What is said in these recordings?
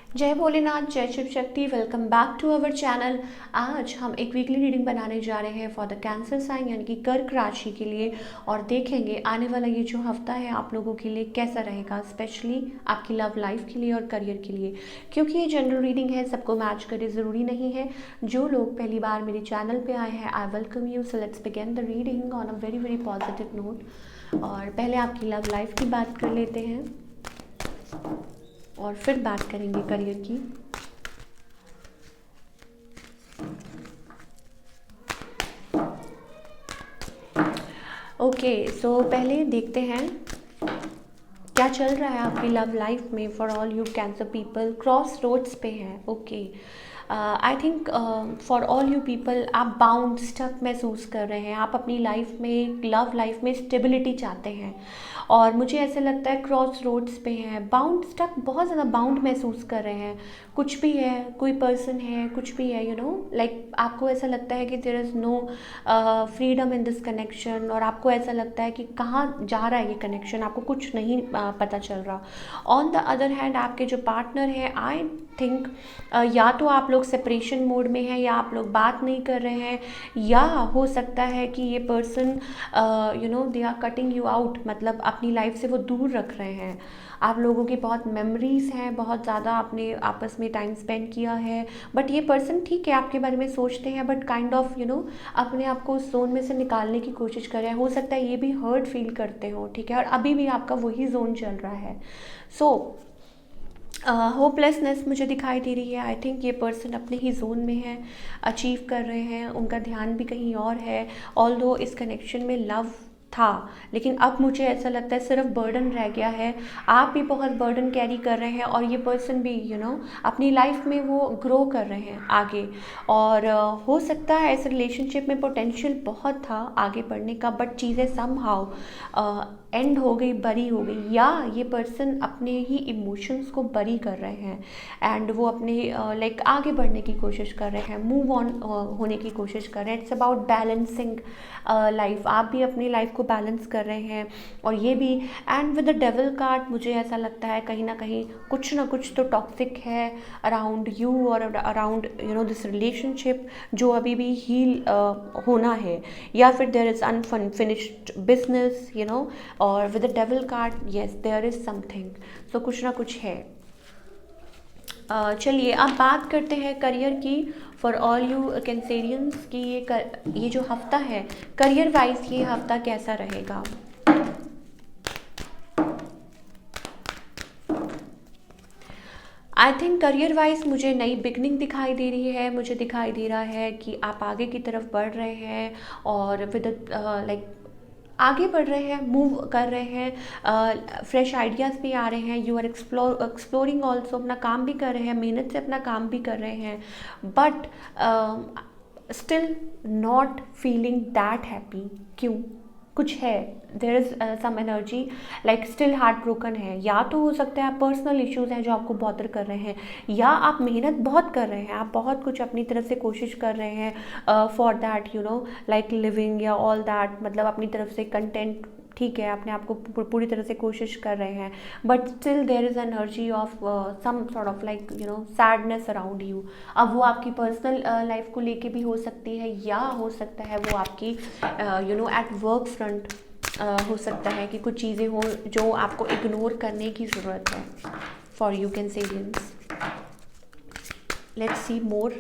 जय भोलेनाथ, जय Shiv Shakti. Welcome back to our channel. आज हम एक वीकली रीडिंग बनाने जा रहे हैं फॉर द कैंसर साइन यानी कि कर्क राशि के लिए, और देखेंगे आने वाला ये जो हफ्ता है आप लोगों के लिए कैसा रहेगा, स्पेशली आपकी लव लाइफ के लिए और करियर के लिए। क्योंकि ये जनरल रीडिंग है, सबको मैच करे ज़रूरी नहीं है। जो लोग पहली बार मेरे चैनल पे आए हैं, I welcome you. So let's begin the reading on a very very positive note. और पहले आपकी लव लाइफ की बात कर लेते हैं और फिर बात करेंगे करियर की। ओके, सो पहले देखते हैं क्या चल रहा है आपकी लव लाइफ में for all you cancer people. Crossroads पे है। Okay, I think for all you people आप बाउंड स्टक महसूस कर रहे हैं। आप अपनी लाइफ में, लव लाइफ में स्टेबिलिटी चाहते हैं, और मुझे ऐसे लगता है क्रॉस रोड्स पे हैं, बाउंड स्टक, बहुत ज़्यादा बाउंड महसूस कर रहे हैं। कुछ भी है, कोई पर्सन है, कुछ भी है, यू नो, लाइक आपको ऐसा लगता है कि there is no freedom in this connection, और आपको ऐसा लगता है कि कहाँ जा रहा है ये कनेक्शन, आपको कुछ नहीं पता चल रहा। ऑन द अदर हैंड आपके जो पार्टनर हैं, आई थिंक या तो आप लोग सेपरेशन मोड में हैं, या आप लोग बात नहीं कर रहे हैं, या हो सकता है कि ये person you know they are cutting you out, मतलब अपनी लाइफ से वो दूर रख रहे हैं। आप लोगों की बहुत मेमोरीज हैं, बहुत ज़्यादा आपने आपस में टाइम स्पेंड किया है, बट ये पर्सन ठीक है आपके बारे में सोचते हैं, but kind of you know अपने आप को उस जोन में से निकालने की कोशिश कर रहे हैं। हो सकता है ये भी हर्ट फील करते हो, ठीक है, और अभी भी आपका वही जोन चल रहा है। सो होपलेसनेस मुझे दिखाई दे रही है। आई थिंक ये पर्सन अपने ही जोन में है, अचीव कर रहे हैं, उनका ध्यान भी कहीं और है। ऑल्दो इस कनेक्शन में लव था, लेकिन अब मुझे ऐसा लगता है सिर्फ बर्डन रह गया है। आप भी बहुत बर्डन कैरी कर रहे हैं, और ये पर्सन भी यू नो अपनी लाइफ में वो ग्रो कर रहे हैं आगे। और हो सकता है इस रिलेशनशिप में पोटेंशियल बहुत था आगे बढ़ने का, बट चीज़ें समहाउ एंड हो गई, बरी हो गई, या ये पर्सन अपने ही इमोशंस को बरी कर रहे हैं, एंड वो अपने लाइक आगे बढ़ने की कोशिश कर रहे हैं, मूव ऑन होने की कोशिश कर रहे हैं। It's about balancing life. आप भी अपनी लाइफ को बैलेंस कर रहे हैं, और ये भी। And with the devil card मुझे ऐसा लगता है कहीं ना कुछ तो टॉक्सिक है अराउंड यू और around you know this relationship, जो अभी भी हील होना है, या फिर there is unfinished business, you know. और with the devil card, yes there is something, so कुछ ना कुछ है। चलिए अब बात करते हैं करियर की फॉर ऑल यू कैंसेरियंस की। ये जो हफ्ता है करियर वाइज, ये हफ्ता कैसा रहेगा। आई थिंक करियर वाइज मुझे नई बिगनिंग दिखाई दे रही है। मुझे दिखाई दे रहा है कि आप आगे की तरफ बढ़ रहे हैं, और विद लाइक आगे बढ़ रहे हैं, मूव कर रहे हैं, फ्रेश आइडियाज़ भी आ रहे हैं। यू आर एक्सप्लोरिंग ऑल्सो, अपना काम भी कर रहे हैं, मेहनत से अपना काम भी कर रहे हैं, but still not feeling that happy. क्यों? कुछ है, there is some energy, like still heart broken है। या तो हो सकता है आप पर्सनल इश्यूज़ हैं जो आपको बॉदर कर रहे हैं, या आप मेहनत बहुत कर रहे हैं, आप बहुत कुछ अपनी तरफ से कोशिश कर रहे हैं for that you know like living या ऑल दैट, मतलब अपनी तरफ से कंटेंट, ठीक है, अपने आप को पूरी तरह से कोशिश कर रहे हैं, but still there is energy of some sort of like you know sadness around you. अब वो आपकी पर्सनल लाइफ को लेके भी हो सकती है, या हो सकता है वो आपकी you know at work front हो सकता है कि कुछ चीज़ें हो जो आपको इग्नोर करने की ज़रूरत है for you cancerians. Let's see more.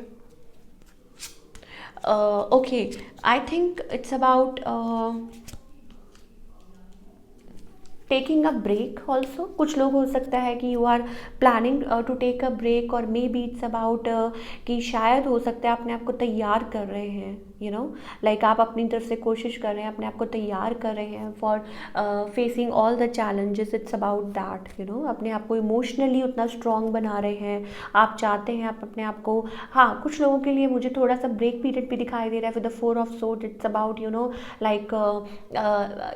Okay, I think it's about taking a break also. कुछ लोग हो सकता है कि you are planning to take a break, और मे बी इट्स अबाउट कि शायद हो सकता है अपने आप को तैयार कर रहे हैं, यू नो, लाइक आप अपनी तरफ से कोशिश कर रहे हैं, अपने आप को तैयार कर रहे हैं for facing all the challenges. It's about that, you know, अपने आप को इमोशनली उतना स्ट्रॉन्ग बना रहे हैं। आप चाहते हैं आप अपने आप को, हाँ, कुछ लोगों के लिए मुझे थोड़ा सा ब्रेक पीरियड भी दिखाई दे रहा है with the 4 of sword. It's about you know like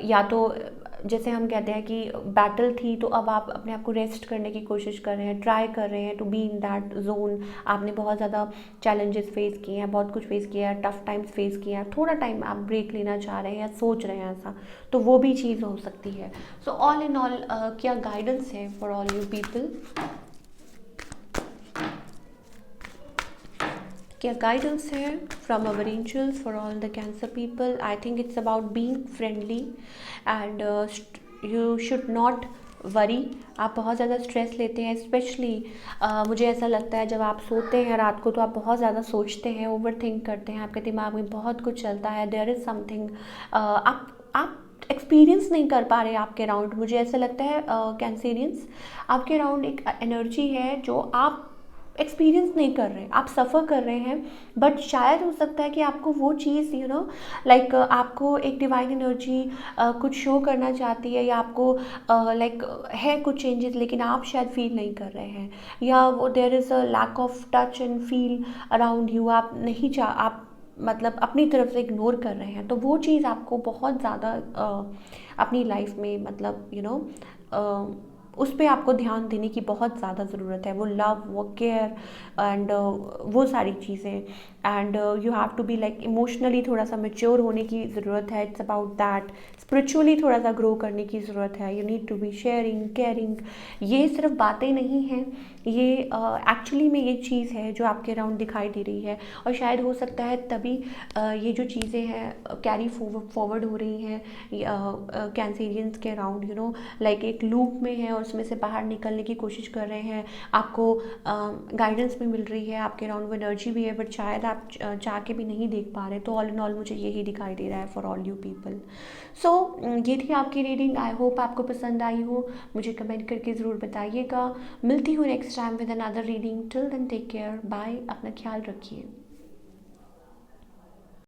या तो जैसे हम कहते हैं कि बैटल थी, तो अब आप अपने आप को रेस्ट करने की कोशिश कर रहे हैं, ट्राई कर रहे हैं to be in that zone. आपने बहुत ज़्यादा चैलेंजेस फेस किए हैं, बहुत कुछ फेस किया है, टफ टाइम्स फेस किया है, थोड़ा टाइम आप ब्रेक लेना चाह रहे हैं या सोच रहे हैं ऐसा, तो वो भी चीज़ हो सकती है। सो ऑल इन ऑल क्या गाइडेंस है फॉर ऑल यू पीपल। क्या गाइडेंस है from our angels for all the cancer people? I think it's about being friendly and you should not worry. आप बहुत ज़्यादा स्ट्रेस लेते हैं, स्पेशली मुझे ऐसा लगता है जब आप सोते हैं रात को तो आप बहुत ज़्यादा सोचते हैं, ओवर थिंक करते हैं, आपके दिमाग में बहुत कुछ चलता है, देयर इज़ समथिंग आप एक्सपीरियंस नहीं कर पा रहे आपके अराउंड। मुझे ऐसा लगता है कैंसेरियंस, आपके अराउंड एक एनर्जी है जो आप एक्सपीरियंस नहीं कर रहे, आप सफ़र कर रहे हैं, बट शायद हो सकता है कि आपको वो चीज़ लाइक आपको एक डिवाइन एनर्जी कुछ शो करना चाहती है, या आपको लाइक है कुछ चेंजेस, लेकिन आप शायद फील नहीं कर रहे हैं, या वो there is a lack of touch and feel around you. आप नहीं आप मतलब अपनी तरफ से इग्नोर कर रहे हैं, तो वो चीज़ आपको बहुत ज़्यादा अपनी लाइफ में मतलब उस पे आपको ध्यान देने की बहुत ज़्यादा ज़रूरत है। वो लव, वो केयर एंड वो सारी चीज़ें, and you have to be like emotionally थोड़ा सा मेच्योर होने की ज़रूरत है। It's about that. स्पिरिचुअली थोड़ा सा ग्रो करने की ज़रूरत है। You need to be sharing, caring. ये सिर्फ बातें नहीं हैं, ये एक्चुअली में ये चीज़ है जो आपके अराउंड दिखाई दे रही है, और शायद हो सकता है तभी ये जो चीज़ें हैं कैरी फॉरवर्ड हो रही हैं कैंसेरियंस के अराउंड, लाइक एक लूप में है और उसमें से बाहर निकलने की कोशिश कर रहे हैं। आपको गाइडेंस भी मिल रही है, आपके अराउंड वो एनर्जी भी है, बट शायद आप चाह के भी नहीं देख पा रहे। तो ऑल इन ऑल मुझे यही दिखाई दे रहा है फॉर ऑल यू पीपल। सो ये थी आपकी रीडिंग। आई होप आपको पसंद आई हो। मुझे कमेंट करके ज़रूर बताइएगा। मिलती हूँ next time with another reading. Till then take care, bye, अपना ख्याल रखिए।